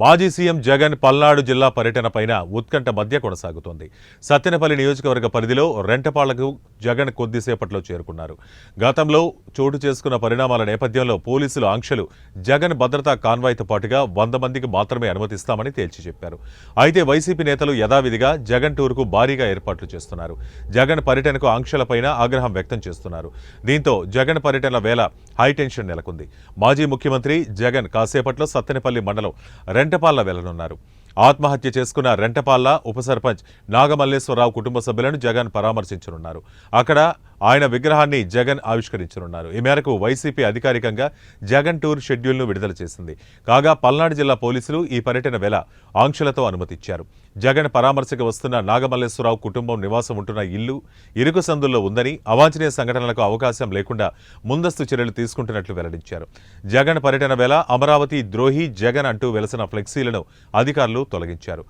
మాజీ సీఎం జగన్ పల్నాడు జిల్లా పర్యటనపైన ఉత్కంఠ మధ్య కొనసాగుతోంది. సత్తెనపల్లి నియోజకవర్గ పరిధిలో రెంటపాళ్లకు జగన్ కొద్దిసేపట్లో చేరుకున్నారు. గతంలో చోటు చేసుకున్న పరిణామాల నేపథ్యంలో పోలీసులు ఆంక్షలు జగన్ భద్రతా కాన్వాయ్తో పాటుగా 100 మందికి మాత్రమే అనుమతిస్తామని తేల్చి చెప్పారు. అయితే వైసీపీ నేతలు యథావిధిగా జగన్ టూర్కు భారీగా ఏర్పాట్లు చేస్తున్నారు. జగన్ పర్యటనకు ఆంక్షలపైన ఆగ్రహం వ్యక్తం చేస్తున్నారు. దీంతో జగన్ పర్యటన వేళ హైటెన్షన్ నెలకొంది. మాజీ ముఖ్యమంత్రి జగన్ కాసేపట్లో సత్తెనపల్లి మండలం రెంటపాళ్ల వెళ్లనున్నారు. ఆత్మహత్య చేసుకున్న రెంటపాళ్ల ఉప సర్పంచ్ నాగమల్లేశ్వరరావు కుటుంబ సభ్యులను జగన్ పరామర్శించనున్నారు. అక్కడ ఆయన విగ్రహాన్ని జగన్ ఆవిష్కరించనున్నారు. ఈ మేరకు వైసీపీ అధికారికంగా జగన్ టూర్ షెడ్యూల్ను విడుదల చేసింది. కాగా పల్నాడు జిల్లా పోలీసులు ఈ పర్యటన వేళ ఆంక్షలతో అనుమతిచ్చారు. జగన్ పరామర్శకు వస్తున్న నాగమల్లేశ్వరరావు కుటుంబం నివాసం ఉంటున్న ఇల్లు ఇరుకు సందుల్లో ఉందని, అవాంఛనీయ సంఘటనలకు అవకాశం లేకుండా ముందస్తు చర్యలు తీసుకుంటున్నట్లు వెల్లడించారు. జగన్ పర్యటన వేళ అమరావతి ద్రోహి జగన్ అంటూ వెలసిన ఫ్లెక్సీలను అధికారులు తొలగించారు.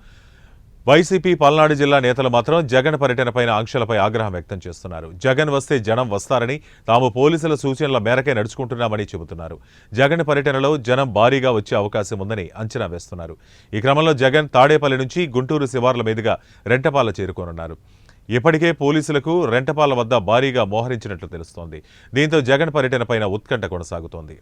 వైసీపీ పల్నాడు జిల్లా నేతలు మాత్రం జగన్ పర్యటనపైన ఆంక్షలపై ఆగ్రహం వ్యక్తం చేస్తున్నారు. జగన్ వస్తే జనం వస్తారని, తాము పోలీసుల సూచనల మేరకే నడుచుకుంటున్నామని చెబుతున్నారు. జగన్ పర్యటనలో జనం భారీగా వచ్చే అవకాశం ఉందని అంచనా వేస్తున్నారు. ఈ క్రమంలో జగన్ తాడేపల్లి నుంచి గుంటూరు శివార్ల మీదుగా రెంటపాళ్ల చేరుకోనున్నారు. ఇప్పటికే పోలీసులకు రెంటపాళ్ల వద్ద భారీగా మోహరించినట్లు తెలుస్తోంది. దీంతో జగన్ పర్యటనపైన ఉత్కంఠ కొనసాగుతోంది.